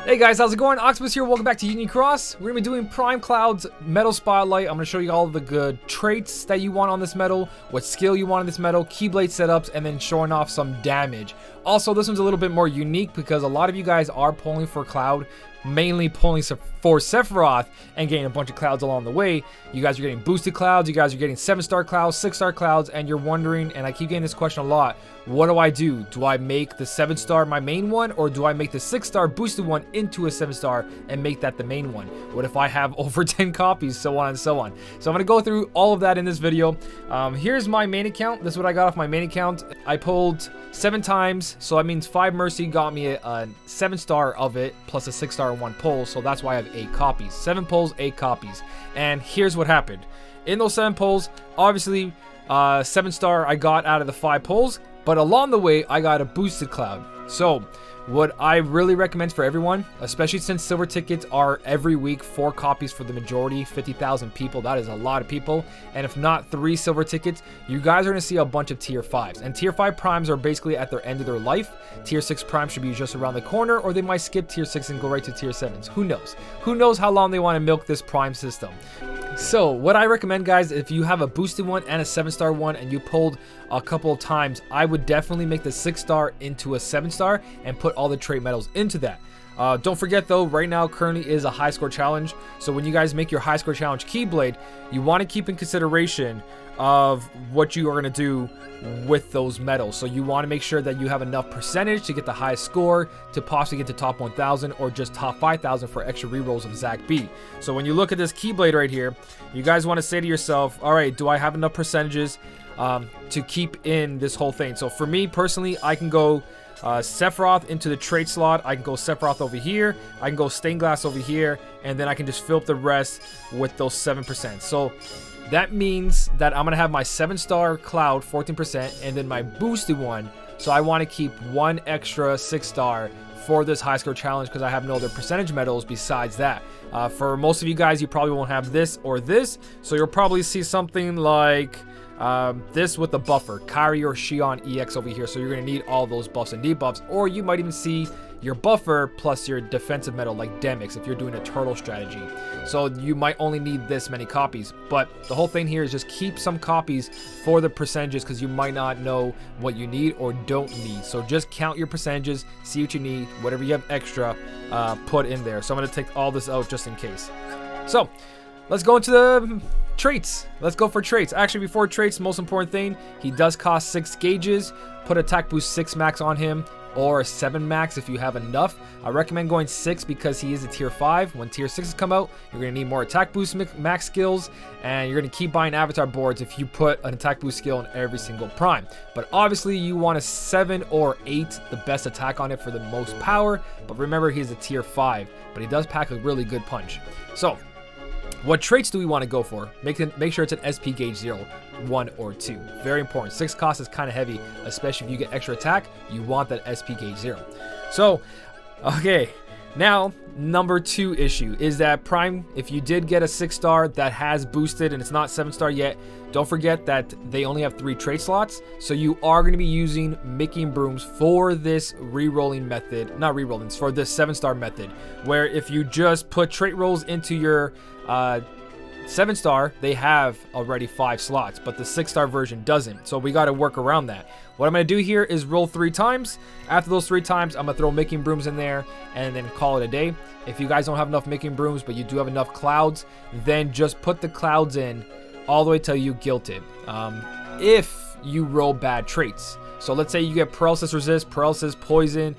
Hey guys, how's it going? Octopus here, welcome back to Union Cross. We're going to be doing Prime Cloud's Metal Spotlight. I'm going to show you all the good traits that you want on this metal, what skill you want on this metal, Keyblade setups, and then showing off some damage. Also, this one's a little bit more unique because a lot of you guys are pulling for Cloud, mainly pulling for Sephiroth and getting a bunch of clouds along the way. You guys are getting boosted clouds, you guys are getting 7-star clouds, 6-star clouds, and you're wondering, and I keep getting this question a lot, what do I do? Do I make the 7-star my main one, or do I make the 6-star boosted one into a 7-star and make that the main one? What if I have over 10 copies, so on and so on? So I'm going to go through all of that in this video. Here's my main account. This is what I got off my main account. I pulled 7 times, so that means 5 Mercy got me a 7-star of it, plus a 6-star in 1 pull, so that's why I have 8 copies. 7 pulls, 8 copies. And here's what happened. In those 7 pulls, obviously, 7-star I got out of the 5 pulls, but along the way, I got a boosted cloud. So, what I really recommend for everyone, especially since silver tickets are every week 4 copies for the majority, 50,000 people, that is a lot of people. And if not 3 silver tickets, you guys are going to see a bunch of tier 5s. And tier 5 primes are basically at their end of their life. Tier 6 primes should be just around the corner, or they might skip tier 6 and go right to tier 7s. Who knows? Who knows how long they want to milk this prime system? So what I recommend, guys, if you have a boosted one and a 7-star one and you pulled a couple of times, I would definitely make the 6-star into a 7-star and put all the trait medals into that. Don't forget though, right now currently is a high score challenge. So when you guys make your high score challenge Keyblade, you want to keep in consideration of what you are going to do with those medals. So you want to make sure that you have enough percentage to get the highest score to possibly get to top 1000 or just top 5000 for extra rerolls of Zack B. So when you look at this Keyblade right here, you guys want to say to yourself, all right, do I have enough percentages to keep in this whole thing? So for me personally, I can go Sephiroth into the trait slot. I can go Sephiroth over here. I can go Stained Glass over here. And then I can just fill up the rest with those 7%. So that means that I'm going to have my 7-star Cloud 14% and then my boosted one. So I want to keep 1 extra 6-star for this high score challenge because I have no other percentage medals besides that. For most of you guys, you probably won't have this or this. So you'll probably see something like this with the buffer, Kari or Shion EX over here. So you're going to need all those buffs and debuffs, or you might even see your buffer plus your defensive medal like Demix if you're doing a turtle strategy. So you might only need this many copies, but the whole thing here is just keep some copies for the percentages because you might not know what you need or don't need. So just count your percentages, see what you need, whatever you have extra, put in there. So I'm going to take all this out just in case. So let's go into the traits. Let's go for traits. Actually, before traits, most important thing, he does cost 6 gauges. Put attack boost 6 max on him, or 7 max if you have enough. I recommend going 6 because he is a tier 5. When tier 6s come out, you're going to need more attack boost max skills, and you're going to keep buying avatar boards if you put an attack boost skill in every single prime. But obviously you want a 7 or 8, the best attack on it for the most power. But remember, he's a tier 5, but he does pack a really good punch. So what traits do we want to go for? Make sure it's an SP gauge 0, 1, or 2. Very important. 6 cost is kind of heavy, especially if you get extra attack. You want that SP gauge 0. So, okay. Now, number 2 issue is that Prime, if you did get a 6-star that has boosted and it's not 7-star yet, don't forget that they only have 3 trait slots. So you are going to be using Mickey and Brooms for this re-rolling method. Not re-rolling, it's for this 7-star method. Where if you just put trait rolls into your 7-star, they have already 5 slots, but the 6-star version doesn't. So we got to work around that. What I'm going to do here is roll 3 times. After those 3 times, I'm going to throw Mickey and Brooms in there and then call it a day. If you guys don't have enough Mickey and Brooms, but you do have enough clouds, then just put the clouds in all the way till you guilt it. If you roll bad traits. So let's say you get paralysis resist, paralysis poison,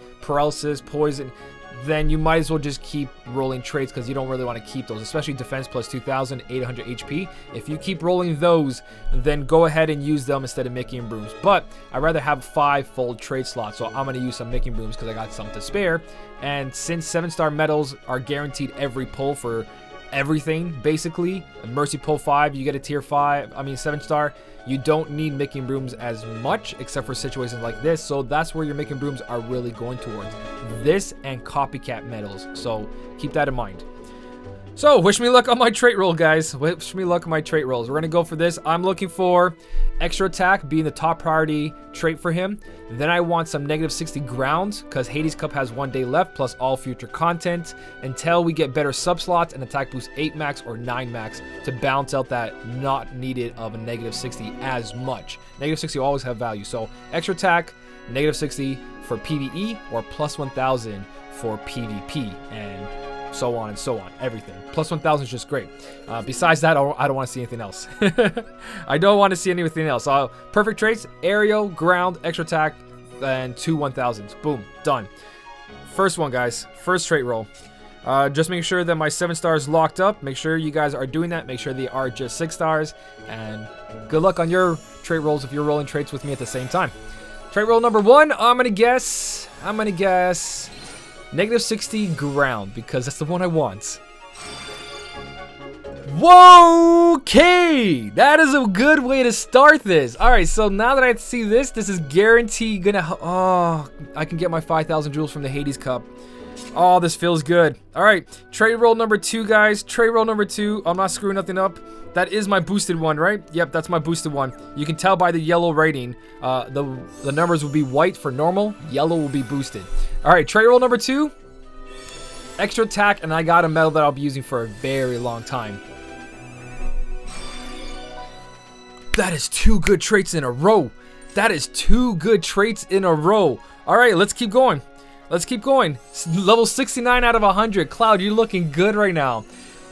then you might as well just keep rolling traits because you don't really want to keep those, especially defense plus 2,000, 800 HP. If you keep rolling those, then go ahead and use them instead of Mickey and Brooms. But I'd rather have 5 full trait slots, so I'm going to use some Mickey and Brooms because I got some to spare. And since 7-star medals are guaranteed every pull for everything, basically, a Mercy pull 5, you get a tier 7-star. You don't need Mickey and Brooms as much except for situations like this, so that's where your Mickey and Brooms are really going towards. This and copycat medals, so keep that in mind. So, wish me luck on my trait roll, guys. Wish me luck on my trait rolls. We're going to go for this. I'm looking for extra attack being the top priority trait for him. Then I want some -60 ground because Hades Cup has 1 day left plus all future content until we get better sub slots and attack boost 8 max or 9 max to balance out that not needed of a -60 as much. -60 will always have value. So, extra attack, -60 for PvE or plus 1000 for PvP and so on and so on, everything. Plus 1000 is just great. Besides that, I don't want to see anything else. I don't want to see anything else. Perfect traits, aerial, ground, extra attack, and 2 1000s. Boom, done. First one, guys. First trait roll. Just make sure that my 7 stars locked up. Make sure you guys are doing that. Make sure they are just 6 stars. And good luck on your trait rolls if you're rolling traits with me at the same time. Trait roll number 1, I'm gonna guess -60 ground because that's the one I want. Whoa, okay, that is a good way to start this. All right, so now that I see this is guaranteed gonna, oh, I can get my 5,000 jewels from the Hades Cup. Oh, this feels good. All right, trade roll number 2, guys. Trade roll number 2, I'm not screwing nothing up. That is my boosted one, right? Yep, that's my boosted one. You can tell by the yellow rating. The numbers will be white for normal, yellow will be boosted. All right, trade roll number 2. Extra attack, and I got a medal that I'll be using for a very long time. That is 2 good traits in a row. That is 2 good traits in a row. All right, let's keep going. Let's keep going. Level 69 out of 100. Cloud, you're looking good right now.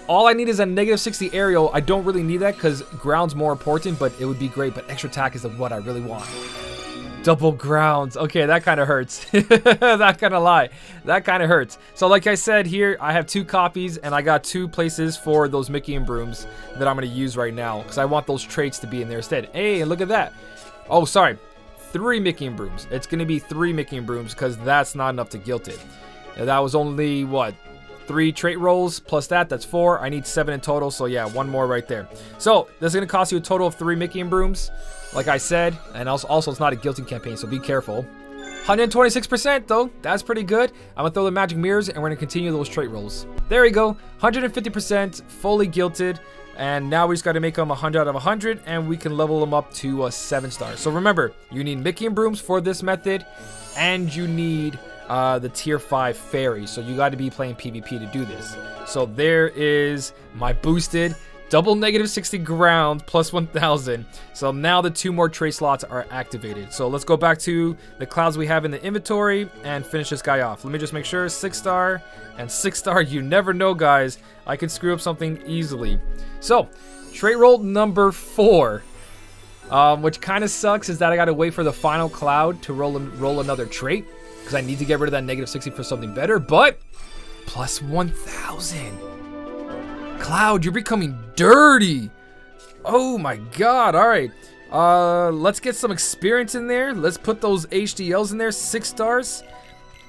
All I need is a -60 aerial. I don't really need that because ground's more important, but it would be great. But extra attack is what I really want. Double grounds. Okay, that kind of hurts. That kind of lie. That kind of hurts. So like I said here, I have 2 copies and I got 2 places for those Mickey and Brooms that I'm going to use right now because I want those traits to be in there instead. Hey, and look at that. Oh, sorry. 3 Mickey and Brooms. It's going to be 3 Mickey and Brooms because that's not enough to guilt it. And that was only, what, 3 trait rolls plus that's 4. I need 7 in total, so yeah, 1 more right there. So this is going to cost you a total of 3 Mickey and Brooms, like I said, and also it's not a guilting campaign, so be careful. 126% though, that's pretty good. I'm gonna throw the magic mirrors and we're gonna continue those trait rolls. There we go, 150% fully guilted, and now we just got to make them 100 out of 100 and we can level them up to 7 stars. So remember, you need Mickey and Brooms for this method, and you need the tier 5 fairy, so you got to be playing PvP to do this. So there is my boosted double -60 ground plus 1000. So now the 2 more trait slots are activated. So let's go back to the clouds we have in the inventory and finish this guy off. Let me just make sure 6 star and 6 star. You never know, guys. I can screw up something easily. So trait roll number 4, which kind of sucks, is that I got to wait for the final cloud to roll another trait because I need to get rid of that -60 for something better. But plus 1000. Cloud, you're becoming dirty. Oh my god. All right, let's get some experience in there. Let's put those HDLs in there, 6 stars,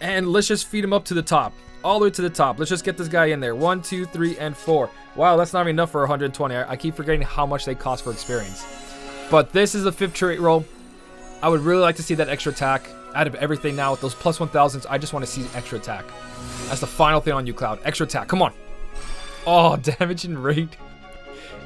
and let's just feed them up to the top, all the way to the top. Let's just get this guy in there. 1 2 3 and 4. Wow, that's not even enough for 120. I keep forgetting how much they cost for experience. But this is the 5th trait roll. I would really like to see that extra attack out of everything now with those plus 1000s. I just want to see extra attack. That's the final thing on you, Cloud. Extra attack, come on. Oh, damage and rate.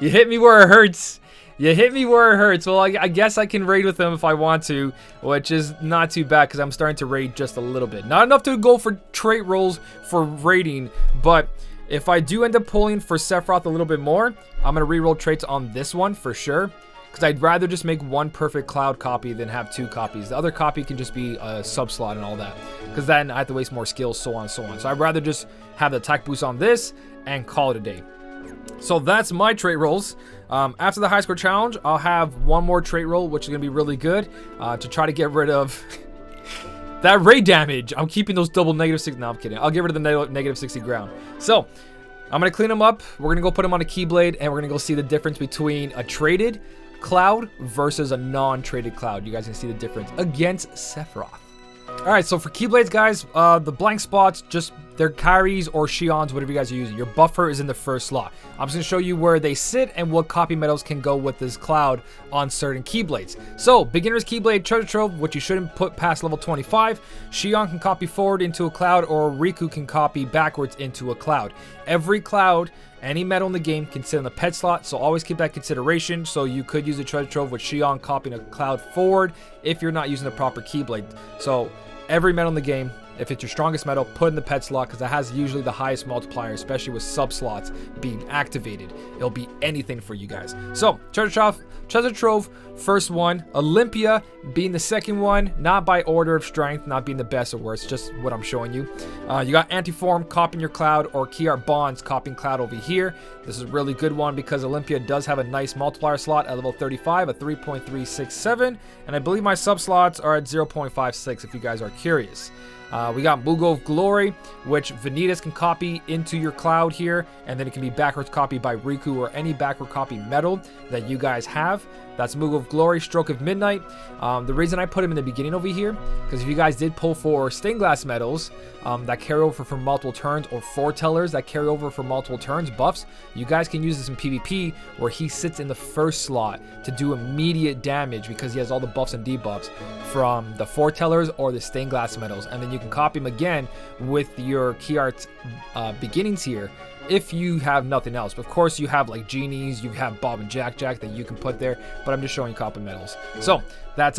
You hit me where it hurts. You hit me where it hurts. Well, I guess I can raid with them if I want to, which is not too bad because I'm starting to raid just a little bit. Not enough to go for trait rolls for raiding, but if I do end up pulling for Sephiroth a little bit more, I'm going to reroll traits on this one for sure. Because I'd rather just make 1 perfect Cloud copy than have 2 copies. The other copy can just be a sub-slot and all that. Because then I have to waste more skills, so on and so on. So I'd rather just have the attack boost on this and call it a day. So that's my trait rolls. After the high score challenge, I'll have 1 more trait roll, which is going to be really good to try to get rid of that raid damage. I'm keeping those double -60. No, I'm kidding. I'll get rid of the -60 ground. So I'm going to clean them up. We're going to go put them on a Keyblade, and we're going to go see the difference between a traded Cloud versus a non-traded Cloud. You guys can see the difference against Sephiroth. All right, so for Keyblades, guys, the blank spots, just they're Kairis or Xions, whatever you guys are using. Your buffer is in the first slot. I'm just going to show you where they sit and what copy medals can go with this cloud on certain Keyblades. So, beginner's Keyblade treasure trove, which you shouldn't put past level 25. Xion can copy forward into a cloud, or Riku can copy backwards into a cloud. Every cloud, any medal in the game can sit in the pet slot, so always keep that consideration. So you could use a treasure trove with Xion copying a cloud forward if you're not using the proper Keyblade. So every medal in the game, if it's your strongest medal, put in the pet slot because it has usually the highest multiplier, especially with sub slots being activated. It'll be anything for you guys. So treasure trove, first one. Olympia being the second one, not by order of strength, not being the best or worst, just what I'm showing you. You got Antiform copying your cloud, or Key Art Bonds copying cloud over here. This is a really good one because Olympia does have a nice multiplier slot at level 35, a 3.367, and I believe my sub slots are at 0.56 if you guys are curious. We got Mugo of Glory, which Vanitas can copy into your cloud here, and then it can be backwards copied by Riku or any backward copy medal that you guys have. That's Mugo of Glory, Stroke of Midnight. The reason I put him in the beginning over here, because if you guys did pull for stained glass medals that carry over for multiple turns, or foretellers that carry over for multiple turns, buffs, you guys can use this in PvP where he sits in the first slot to do immediate damage because he has all the buffs and debuffs from the foretellers or the stained glass medals, and then you can copy him again with your Key Art beginnings here if you have nothing else. But of course you have like genies, you have Bob and Jack that you can put there, but I'm just showing you copy medals. So that's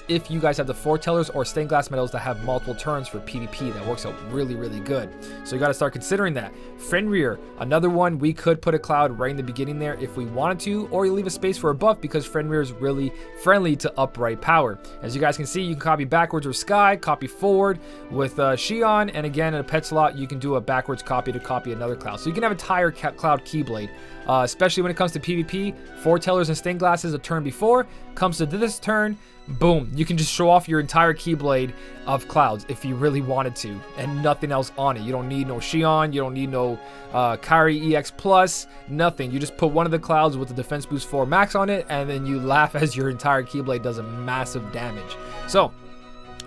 if you guys have the foretellers or stained glass medals that have multiple turns for PvP. That works out really, really good. So you got to start considering that. Fenrir, another one, we could put a cloud right in the beginning there if we wanted to, or you leave a space for a buff because Fenrir is really friendly to upright power. As you guys can see, you can copy backwards with Sky, copy forward with Xion, and again in a pet slot you can do a backwards copy to copy another cloud. So you can have an entire cloud Keyblade, especially when it comes to PvP. Foretellers and stained glasses a turn before. Comes to this turn, boom, you can just show off your entire Keyblade of clouds if you really wanted to, and nothing else on it. You don't need no Xion, you don't need no Kairi EX Plus, nothing. You just put one of the clouds with the defense boost 4 max on it, and then you laugh as your entire Keyblade does a massive damage. So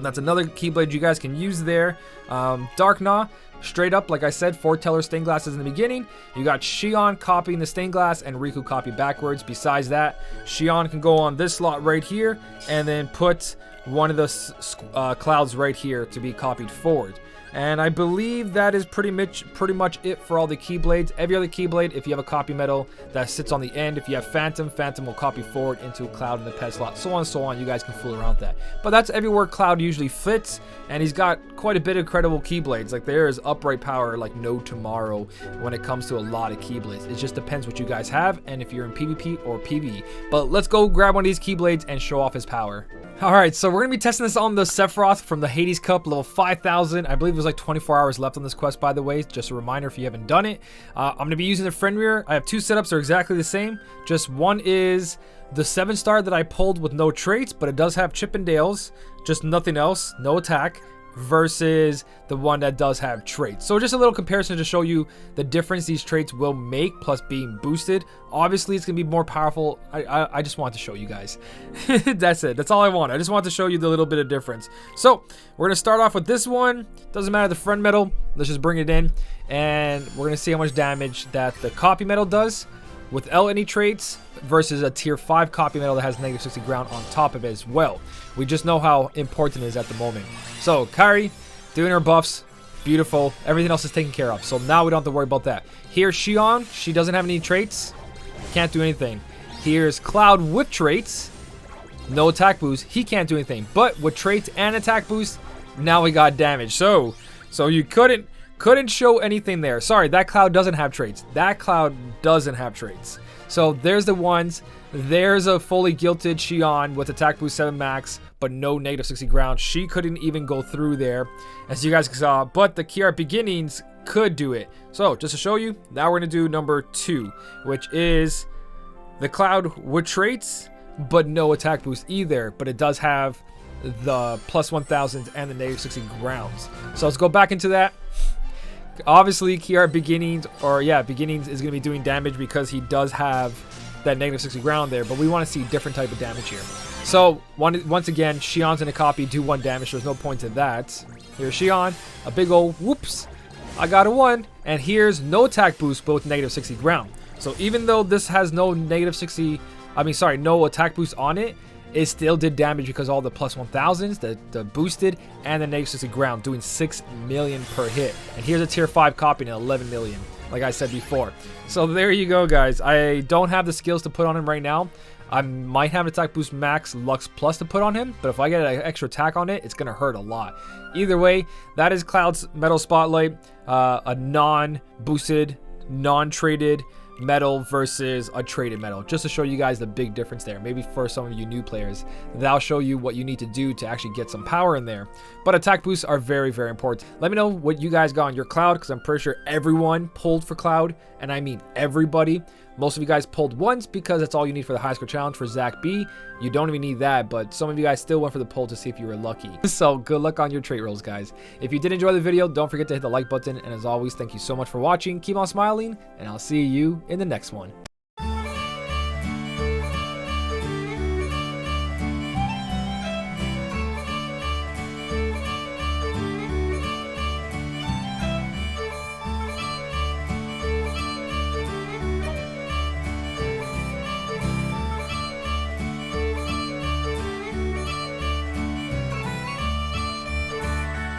that's another Keyblade you guys can use there. Dark Gnaw, straight up, like I said, foreteller stained glasses in the beginning. You got Xion copying the stained glass and Riku copy backwards. Besides that, Xion can go on this slot right here and then put one of the clouds right here to be copied forward. And I believe that is pretty much it for all the Keyblades. Every other Keyblade, if you have a copy medal that sits on the end, if you have Phantom will copy forward into a cloud in the pet slot, so on and so on. You guys can fool around with that. But that's everywhere Cloud usually fits, and he's got quite a bit of credible Keyblades. Like, there is upright power like no tomorrow when it comes to a lot of Keyblades. It just depends what you guys have and if you're in PvP or PvE. But let's go grab one of these Keyblades and show off his power. Alright, so we're going to be testing this on the Sephiroth from the Hades Cup, level 5,000. I believe there's like 24 hours left on this quest, by the way. Just a reminder if you haven't done it. I'm going to be using the Fenrir. I have two setups that are exactly the same. Just one is the 7-star that I pulled with no traits, but it does have Chip and Dales. Just nothing else, no attack. Versus the one that does have traits. So just a little comparison to show you the difference these traits will make, plus being boosted. Obviously it's gonna be more powerful. I just want to show you guys. That's it, that's all I want. I just want to show you the little bit of difference. So we're gonna start off with this one. Doesn't matter the friend medal, let's just bring it in, and we're gonna see how much damage that the copy medal does without any traits versus a tier 5 copy medal that has negative 60 ground on top of it as well. We just know how important it is at the moment. So Kairi doing her buffs, beautiful. Everything else is taken care of, so now we don't have to worry about that. Here's Xion, she doesn't have any traits, can't do anything. Here's Cloud with traits, no attack boost, he can't do anything. But with traits and attack boost, now we got damage. So you couldn't show anything there. Sorry, that Cloud doesn't have traits. That Cloud doesn't have traits. So there's the ones. There's a fully guilted Xion with attack boost 7 max, but no negative 60 ground. She couldn't even go through there, as you guys saw, but the Key Art Beginnings could do it. So just to show you, now we're going to do number 2, which is the Cloud with traits, but no attack boost either, but it does have the plus 1000s and the negative 60 grounds. So let's go back into that. Obviously, Key Art Beginnings, Beginnings is going to be doing damage because he does have that negative 60 ground there, but we want to see different type of damage here. So, once again, Xion's in a copy, do 1 damage. There's no point to that. Here's Xion, a big old whoops. I got a 1. And here's no attack boost, but with negative 60 ground. So even though this has no negative 60, no attack boost on it, it still did damage because all the plus 1000s, the boosted, and the negative 60 ground, doing 6 million per hit. And here's a tier 5 copy and 11 million, like I said before. So there you go, guys. I don't have the skills to put on him right now. I might have an attack boost max Lux Plus to put on him, but if I get an extra attack on it, it's going to hurt a lot. Either way, that is Cloud's Metal Spotlight, a non-boosted, non-traded metal versus a traded metal, just to show you guys the big difference there. Maybe for some of you new players, that'll show you what you need to do to actually get some power in there. But attack boosts are very, very important. Let me know what you guys got on your Cloud, because I'm pretty sure everyone pulled for Cloud, and I mean everybody. Most of you guys pulled once because that's all you need for the high score challenge for Zach B. You don't even need that, but some of you guys still went for the pull to see if you were lucky. So good luck on your trait rolls, guys. If you did enjoy the video, don't forget to hit the like button. And as always, thank you so much for watching. Keep on smiling, and I'll see you in the next one.